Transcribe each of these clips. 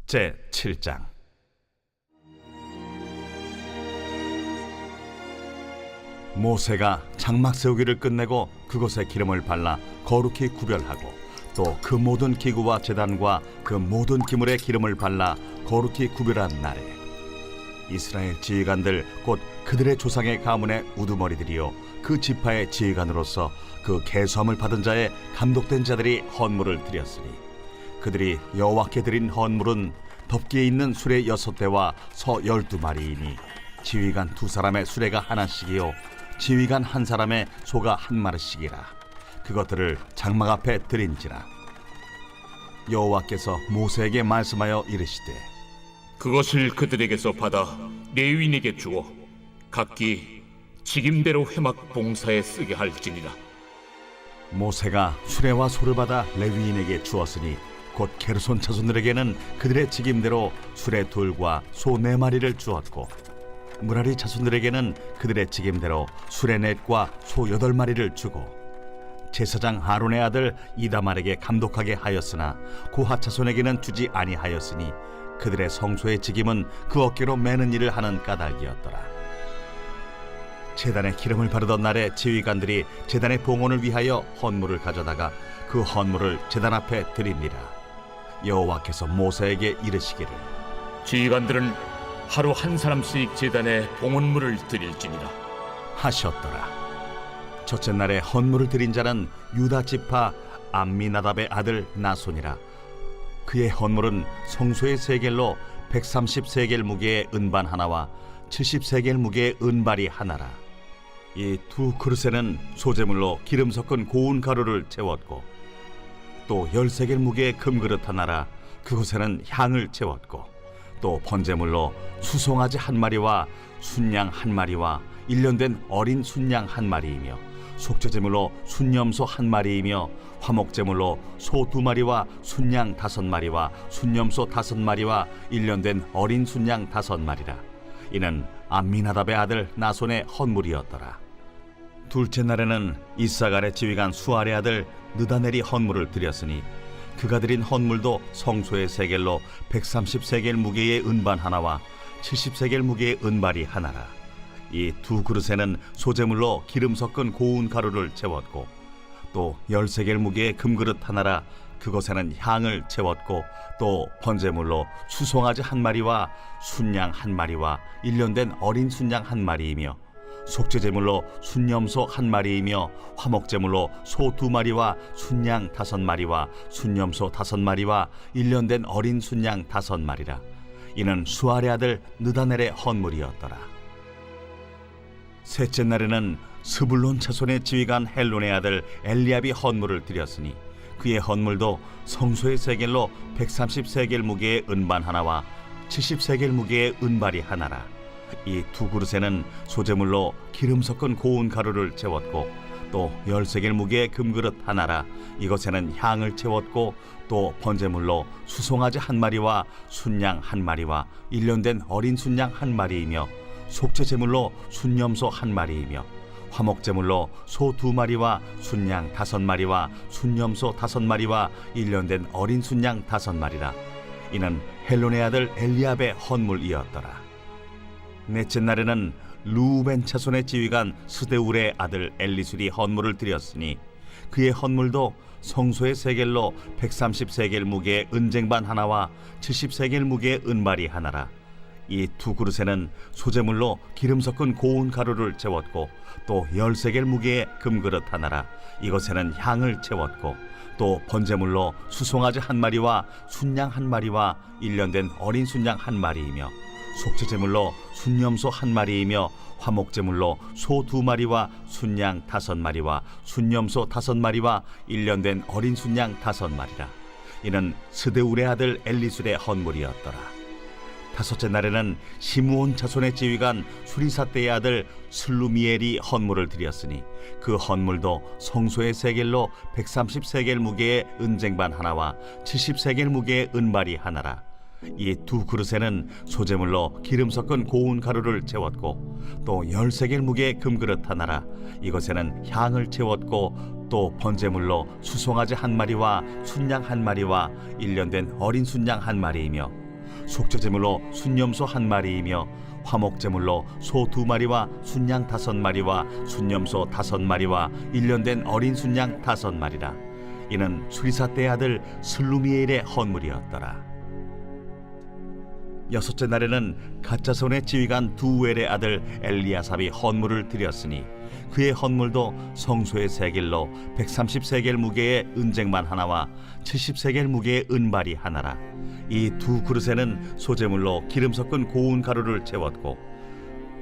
제7장. 모세가 장막 세우기를 끝내고 그곳에 기름을 발라 거룩히 구별하고 또 그 모든 기구와 제단과 그 모든 기물에 기름을 발라 거룩히 구별한 날에 이스라엘 지휘관들 곧 그들의 조상의 가문의 우두머리들이요 그 지파의 지휘관으로서 그 계수함을 받은 자의 감독된 자들이 헌물을 드렸으니 그들이 여호와께 드린 헌물은 덮기에 있는 수레 6대와 서 12마리이니 지휘관 2사람의 수레가 하나씩이요 지휘관 1사람의 소가 1마리씩이라. 그것들을 장막 앞에 드린지라. 여호와께서 모세에게 말씀하여 이르시되 그것을 그들에게서 받아 레위인에게 주어 각기 직임대로 회막 봉사에 쓰게 할지니라. 모세가 수레와 소를 받아 레위인에게 주었으니 곧 게르손 자손들에게는 그들의 직임대로 수레 2과 소 4마리를 주었고 무라리 자손들에게는 그들의 직임대로 수레 4과 소 8마리를 주고 제사장 아론의 아들 이다말에게 감독하게 하였으나 고핫 자손에게는 주지 아니하였으니 그들의 성소의 직임은 그 어깨로 매는 일을 하는 까닭이었더라. 제단에 기름을 바르던 날에 지휘관들이 제단의 봉헌을 위하여 헌물을 가져다가 그 헌물을 제단 앞에 드립니다. 여호와께서 모세에게 이르시기를 지휘관들은 하루 1사람씩 제단에 봉헌물을 드릴지니라 하셨더라. 첫째 날에 헌물을 드린 자는 유다 지파 암미나답의 아들 나손이라. 그의 헌물은 성소의 세겔로 130세겔 무게의 은반 하나와 70세겔 무게의 은발이 하나라. 이 2 그릇에는 소재물로 기름 섞은 고운 가루를 채웠고 또 10세겔 무게의 금그릇 하나라. 그곳에는 향을 채웠고 또 번제물로 수송아지 1마리와 순양 1마리와 1년 된 어린 순양 1마리이며 속죄제물로 순염소 1마리이며 화목제물로 소 2마리와 순양 5마리와 순염소 5마리와 1년 된 어린 순양 5마리라. 이는 암미나답의 아들 나손의 헌물이었더라. 둘째 날에는 이사갈의 지휘관 수알의 아들 느다넬이 헌물을 드렸으니 그가 드린 헌물도 성소의 세겔로 130세겔 무게의 은반 하나와 70세겔 무게의 은발이 하나라. 이 2 그릇에는 소재물로 기름 섞은 고운 가루를 채웠고 또 10세겔 무게의 금그릇 하나라. 그것에는 향을 채웠고 또 번제물로 수송아지 1마리와 순양 1마리와 1년 된 어린 순양 1마리이며 속죄제물로 순염소 1마리이며 화목제물로 소 2마리와 순양 5마리와 순염소 5마리와 1년 된 어린 순양 5마리라. 이는 수알의 아들 느다넬의 헌물이었더라. 셋째 날에는 스불론 자손의 지휘관 헬론의 아들 엘리압이 헌물을 드렸으니 그의 헌물도 성소의 세겔로 130세겔 무게의 은반 하나와 70세겔 무게의 은발이 하나라. 이 2 그릇에는 소재물로 기름 섞은 고운 가루를 채웠고 또 10세겔 무게의 금그릇 하나라. 이것에는 향을 채웠고 또 번제물로 수송아지 1마리와 순양 1마리와 1년 된 어린 순양 1마리이며 속죄제물로 순염소 1마리이며 화목제물로 소 2마리와 순양 5마리와 순염소 5마리와 1년 된 어린 순양 5마리라. 이는 헬론의 아들 엘리압의 헌물이었더라. 넷째 날에는 루벤 자손의 지휘관 스데울의 아들 엘리술이 헌물을 드렸으니 그의 헌물도 성소의 세겔로 130세겔 무게의 은쟁반 하나와 70세겔 무게의 은발이 하나라. 이 2 그릇에는 소재물로 기름 섞은 고운 가루를 채웠고 또 10세겔 무게의 금그릇 하나라. 이것에는 향을 채웠고 또 번제물로 수송아지 1마리와 순양 1마리와 1년 된 어린 순양 1마리이며 속죄제물로 순염소 1마리이며 화목제물로 소 2마리와 순양 5마리와 순염소 5마리와 1년 된 어린 순양 5마리라. 이는 스데울의 아들 엘리술의 헌물이었더라. 다섯째 날에는 시므온 자손의 지휘관 수리사떼의 아들 슬루미엘이 헌물을 드렸으니 그 헌물도 성소의 세겔로 130세겔 무게의 은쟁반 하나와 70세겔 무게의 은발이 하나라. 이 2 그릇에는 소재물로 기름 섞은 고운 가루를 채웠고 또 10세겔 무게의 금그릇 하나라. 이것에는 향을 채웠고 또 번제물로 수송아지 1마리와 순양 1마리와 1년 된 어린 순양 1마리이며 속죄제물로 순염소 1마리이며 화목제물로 소 2마리와 순양 5마리와 순염소 5마리와 1년 된 어린 순양 5마리라. 이는 수리사 때 아들 슬루미엘의 헌물이었더라. 여섯째 날에는 가짜손의 지휘관 두엘의 아들 엘리야삽이 헌물을 드렸으니 그의 헌물도 성소의 세겔로 130세겔 무게의 은쟁반 하나와 70세겔 무게의 은발이 하나라. 이 두 그릇에는 소재물로 기름 섞은 고운 가루를 채웠고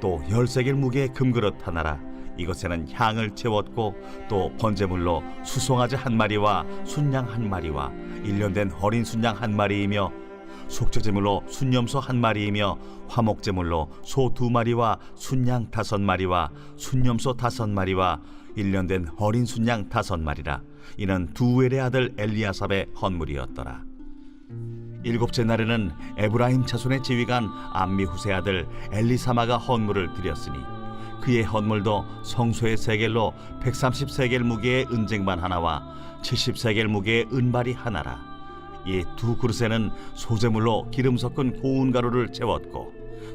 또 10세겔 무게의 금그릇 하나라. 이것에는 향을 채웠고 또 번제물로 수송아지 1마리와 순양 1마리와 1년 된 어린 순양 1마리이며 속죄제물로 순염소 1마리이며 화목제물로 소 2마리와 순양 5마리와 순염소 5마리와 1년 된 어린 순양 5마리라. 이는 두엘의 아들 엘리야삽의 헌물이었더라. 일곱째 날에는 에브라임 자손의 지휘관 암미후세 아들 엘리사마가 헌물을 드렸으니 그의 헌물도 성소의 세겔로 130세겔 무게의 은쟁반 하나와 70세겔 무게의 은발이 하나라. 이 두 그릇에는 소재물로 기름 섞은 고운 가루를 채웠고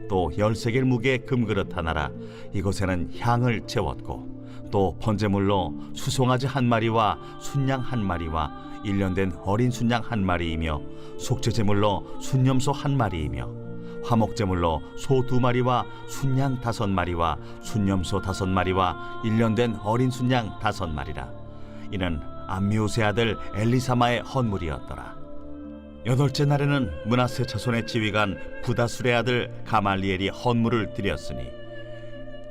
또 10세겔 무게의 금그릇 하나라. 이것에는 향을 채웠고 또 번제물로 수송아지 1마리와 순양 1마리와 1년 된 어린 순양 1마리이며 속죄제물로 순염소 1마리이며 화목제물로 소 2마리와 순양 5마리와 순염소 5마리와 1년 된 어린 순양 5마리라. 이는 암미우세 아들 엘리사마의 헌물이었더라. 여덟째 날에는 므낫세 자손의 지휘관 부다술의 아들 가말리엘이 헌물을 드렸으니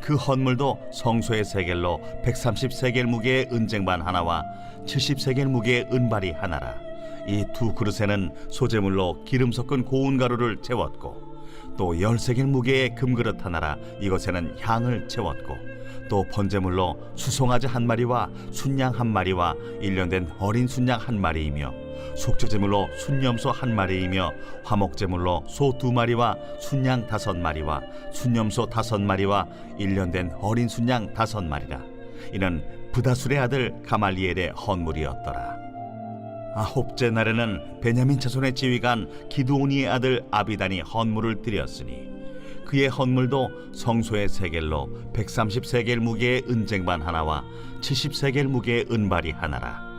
그 헌물도 성소의 세겔로 130세겔 무게의 은쟁반 하나와 70세겔 무게의 은발이 하나라. 이 두 그릇에는 소재물로 기름 섞은 고운 가루를 채웠고 또 10세겔 무게의 금그릇 하나라. 이것에는 향을 채웠고 또 번제물로 수송아지 1마리와 순양 1마리와 1년 된 어린 순양 1마리이며 속죄제물로 순염소 1마리이며 화목제물로 소 2마리와 순양 5마리와 순염소 5마리와 1년 된 어린 순양 5마리라. 이는 부다술의 아들 가말리엘의 헌물이었더라. 아홉째 날에는 베냐민 자손의 지휘관 기드오니의 아들 아비단이 헌물을 드렸으니 그의 헌물도 성소의 세겔로 130세겔 무게의 은쟁반 하나와 70세겔 무게의 은발이 하나라.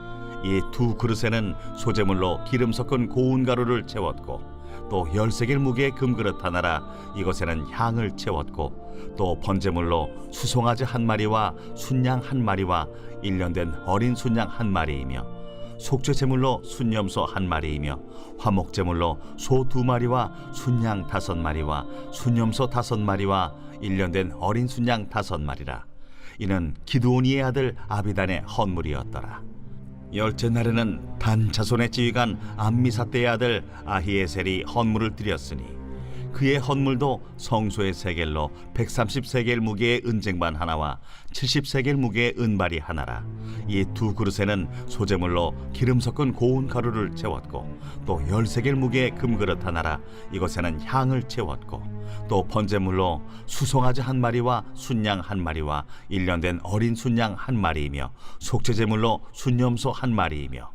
이 두 그릇에는 소재물로 기름 섞은 고운 가루를 채웠고 또 10세겔 무게의 금그릇 하나라. 이것에는 향을 채웠고 또 번제물로 수송아지 1마리와 순양 1마리와 1년 된 어린 순양 1마리이며 속죄제물로 순염소 1마리이며 화목제물로 소 2마리와 순양 5마리와 순염소 5마리와 1년 된 어린 순양 5마리라. 이는 기드오니의 아들 아비단의 헌물이었더라. 열째 날에는 단 자손의 지휘관 암미사대의 아들 아히에셀이 헌물을 드렸으니 그의 헌물도 성소의 세겔로 130세겔 무게의 은쟁반 하나와 70세겔 무게의 은발이 하나라. 이 두 그릇에는 소재물로 기름 섞은 고운 가루를 채웠고 또 10세겔 무게의 금그릇 하나라. 이것에는 향을 채웠고 또 번제물로 수송아지 1마리와 순양 1마리와 1년 된 어린 순양 1마리이며 속죄제물로 순염소 1마리이며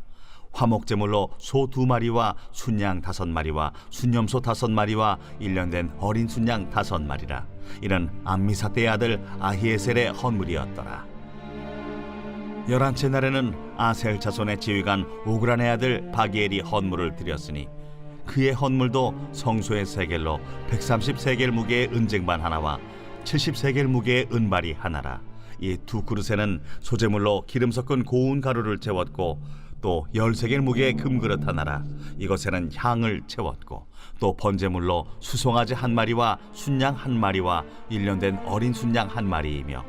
화목제물로 소 2마리와 순양 5마리와 순염소 5마리와 1년 된 어린 순양 5마리라. 이는 암미사대의 아들 아히에셀의 헌물이었더라. 11째 날에는 아셀 자손의 지휘관 오그란의 아들 바기엘이 헌물을 드렸으니 그의 헌물도 성소의 세겔로 130세겔 무게의 은쟁반 하나와 70세겔 무게의 은발이 하나라. 이 두 그릇에는 소재물로 기름 섞은 고운 가루를 채웠고 또 10세겔 무게의 금그릇 하나라. 이것에는 향을 채웠고 또 번제물로 수송아지 1마리와 순양 1마리와 1년 된 어린 순양 1마리이며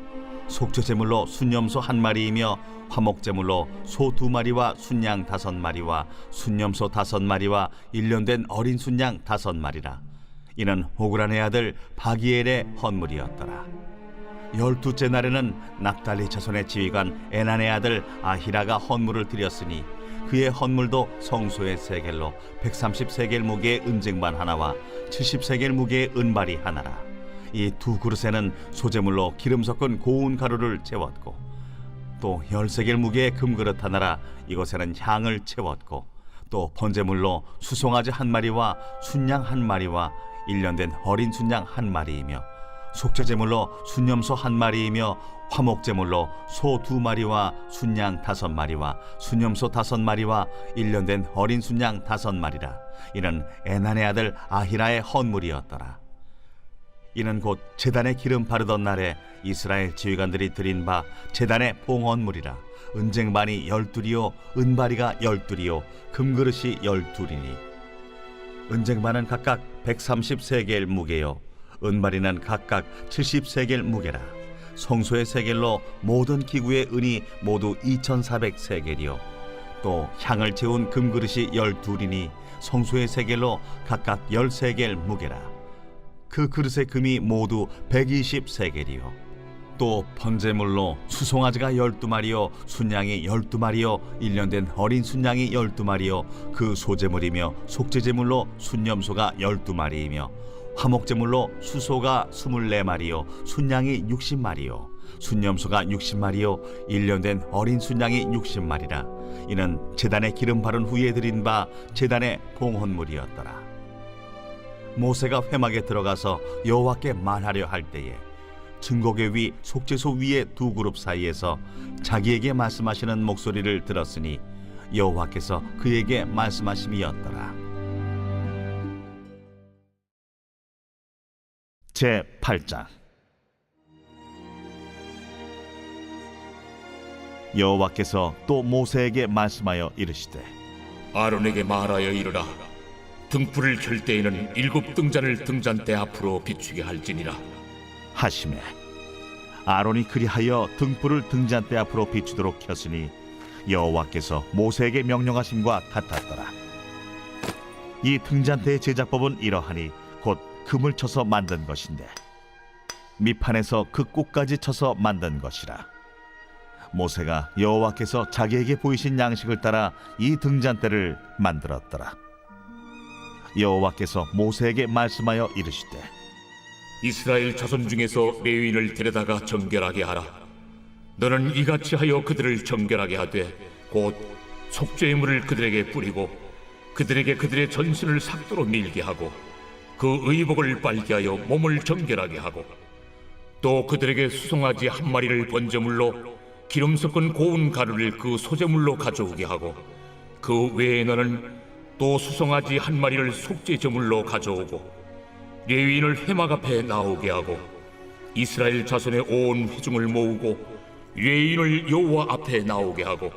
속죄제물로 순염소 1마리이며 화목제물로 소 2마리와 순양 5마리와 순염소 5마리와 1년 된 어린 순양 5마리라. 이는 오그란의 아들 바기엘의 헌물이었더라. 12째 날에는 납달리 자손의 지휘관 에난의 아들 아히라가 헌물을 드렸으니 그의 헌물도 성소의 세겔로 130세겔 무게의 은쟁반 하나와 70세겔 무게의 은발이 하나라. 이 두 그릇에는 소재물로 기름 섞은 고운 가루를 채웠고 또 10세겔 무게의 금그릇 하나라. 이것에는 향을 채웠고 또 번제물로 수송아지 한 마리와 순양 한 마리와 1년 된 어린 순양 한 마리이며 속죄제물로 순염소 한 마리이며 화목제물로 소 2마리와 순양 5마리와 순염소 5마리와 1년 된 어린 순양 5마리라. 이는 에난의 아들 아히라의 헌물이었더라. 이는 곧 제단에 기름 바르던 날에 이스라엘 지휘관들이 드린 바 제단의 봉헌물이라. 은쟁반이 12이요 은바리가 12이요 금그릇이 12이니 은쟁반은 각각 130세겔 무게요 은바리는 각각 70세겔 무게라. 성소의 세겔로 모든 기구의 은이 모두 2400세겔이요 또 향을 채운 금그릇이 12이니 성소의 세겔로 각각 10세겔 무게라. 그 그릇의 금이 모두 120세겔이요 또 번제물로 수송아지가 12마리요 순양이 12마리요 1년 된 어린 순양이 12마리요 그 소제물이며 속죄제물로 순염소가 12마리이며 화목제물로 수소가 24마리요 순양이 60마리요 순염소가 60마리요 1년 된 어린 순양이 60마리라. 이는 제단에 기름 바른 후에 드린 바 제단의 봉헌물이었더라. 모세가 회막에 들어가서 여호와께 말하려 할 때에 증거궤 위 속죄소 위의 두 그룹 사이에서 자기에게 말씀하시는 목소리를 들었으니 여호와께서 그에게 말씀하심이었더라. 제 8장. 여호와께서 또 모세에게 말씀하여 이르시되 아론에게 말하여 이르라. 등불을 켤 때에는 7 등잔을 등잔대 앞으로 비추게 할지니라. 하시매 아론이 그리하여 등불을 등잔대 앞으로 비추도록 켰으니 여호와께서 모세에게 명령하심과 같았더라. 이 등잔대의 제작법은 이러하니 곧 금을 쳐서 만든 것인데 밑판에서 그 꼭까지 쳐서 만든 것이라. 모세가 여호와께서 자기에게 보이신 양식을 따라 이 등잔대를 만들었더라. 여호와께서 모세에게 말씀하여 이르시되 이스라엘 자손 중에서 레위인을 데려다가 정결하게 하라. 너는 이같이 하여 그들을 정결하게 하되 곧 속죄의 물을 그들에게 뿌리고 그들에게 그들의 전신을 삭도로 밀게 하고 그 의복을 빨게 하여 몸을 정결하게 하고 또 그들에게 수송아지 한 마리를 번제물로 기름 섞은 고운 가루를 그 소제물로 가져오게 하고 그 외에 너는 또 수송아지 한 마리를 속죄제물로 가져오고 레위인을 회막 앞에 나오게 하고 이스라엘 자손의 온 회중을 모으고 레위인을 여호와 앞에 나오게 하고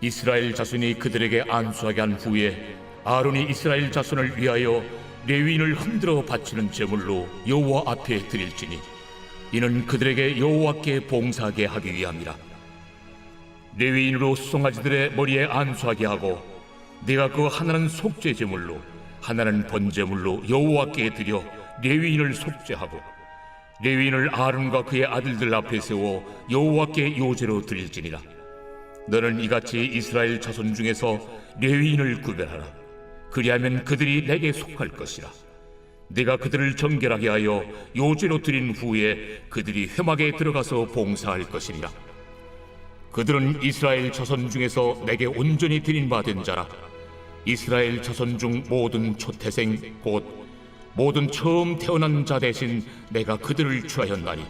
이스라엘 자손이 그들에게 안수하게 한 후에 아론이 이스라엘 자손을 위하여 레위인을 흔들어 바치는 제물로 여호와 앞에 드릴지니 이는 그들에게 여호와께 봉사하게 하기 위함이라. 레위인으로 수송아지들의 머리에 안수하게 하고 네가 그 하나는 속죄제물로 하나는 번제물로 여호와께 드려 레위인을 속죄하고 레위인을 아론과 그의 아들들 앞에 세워 여호와께 요제로 드릴지니라. 너는 이같이 이스라엘 자손 중에서 레위인을 구별하라. 그리하면 그들이 내게 속할 것이라. 네가 그들을 정결하게 하여 요제로 드린 후에 그들이 회막에 들어가서 봉사할 것이니라. 그들은 이스라엘 자손 중에서 내게 온전히 드린 바 된 자라. 이스라엘 자손 중 모든 초태생 곧 모든 처음 태어난 자 대신 내가 그들을 취하였나니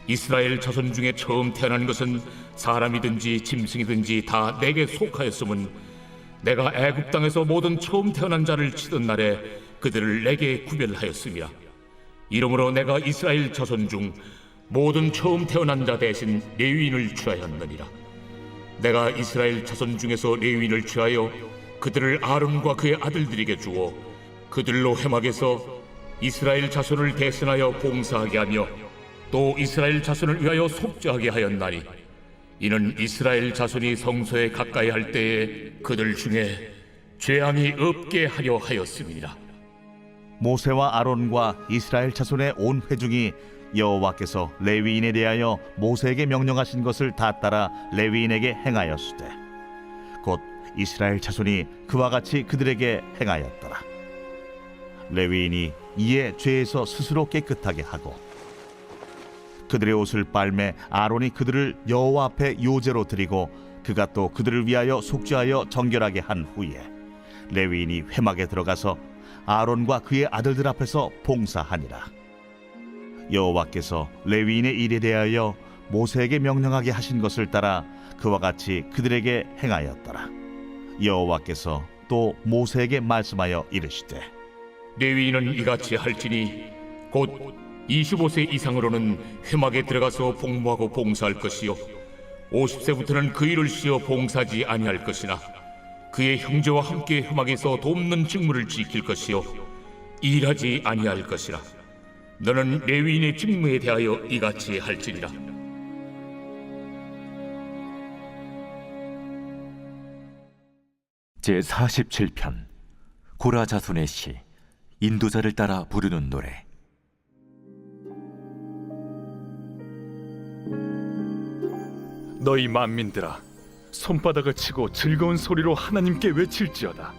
이스라엘 자손 중에 처음 태어난 것은 사람이든지 짐승이든지 다 내게 속하였음은 내가 애굽 땅에서 모든 처음 태어난 자를 치던 날에 그들을 내게 구별하였음이라. 이러므로 내가 이스라엘 자손 중 모든 처음 태어난 자 대신 레위인을 취하였느니라. 내가 이스라엘 자손 중에서 레위인을 취하여 그들을 아론과 그의 아들들에게 주어 그들로 회막에서 이스라엘 자손을 대신하여 봉사하게 하며 또 이스라엘 자손을 위하여 속죄하게 하였나니 이는 이스라엘 자손이 성소에 가까이 할 때에 그들 중에 죄함이 없게 하려 하였음이니라. 모세와 아론과 이스라엘 자손의 온 회중이 여호와께서 레위인에 대하여 모세에게 명령하신 것을 다 따라 레위인에게 행하였으되 곧 이스라엘 자손이 그와 같이 그들에게 행하였더라. 레위인이 이에 죄에서 스스로 깨끗하게 하고 그들의 옷을 빨매 아론이 그들을 여호와 앞에 요제로 드리고 그가 또 그들을 위하여 속죄하여 정결하게 한 후에 레위인이 회막에 들어가서 아론과 그의 아들들 앞에서 봉사하니라. 여호와께서 레위인의 일에 대하여 모세에게 명령하게 하신 것을 따라 그와 같이 그들에게 행하였더라. 여호와께서 또 모세에게 말씀하여 이르시되 레위인은 이같이 할지니 곧 25세 이상으로는 회막에 들어가서 복무하고 봉사할 것이요 50세부터는 그 일을 쉬어 봉사하지 아니할 것이나 그의 형제와 함께 회막에서 돕는 직무를 지킬 것이요 일하지 아니할 것이라. 너는 레위인의 직무에 대하여 이같이 할지니라. 제47편 고라 자손의 시. 인도자를 따라 부르는 노래. 너희 만민들아, 손바닥을 치고 즐거운 소리로 하나님께 외칠지어다.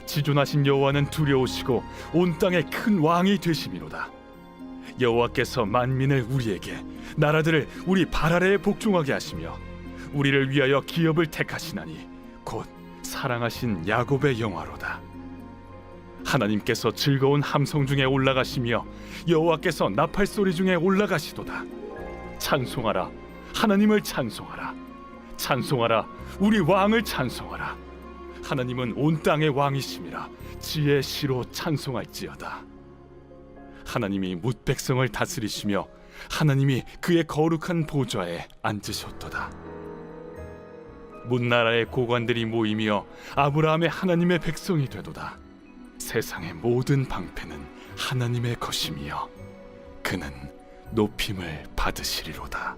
지존하신 여호와는 두려우시고 온 땅의 큰 왕이 되심이로다. 여호와께서 만민을 우리에게, 나라들을 우리 발 아래에 복종하게 하시며 우리를 위하여 기업을 택하시나니 곧 사랑하신 야곱의 영화로다. 하나님께서 즐거운 함성 중에 올라가시며 여호와께서 나팔 소리 중에 올라가시도다. 찬송하라, 하나님을 찬송하라. 찬송하라, 우리 왕을 찬송하라. 하나님은 온 땅의 왕이심이라. 지혜의 시로 찬송할지어다. 하나님이 뭇 백성을 다스리시며 하나님이 그의 거룩한 보좌에 앉으셨도다. 문나라의 고관들이 모이며 아브라함의 하나님의 백성이 되도다. 세상의 모든 방패는 하나님의 것이며 그는 높임을 받으시리로다.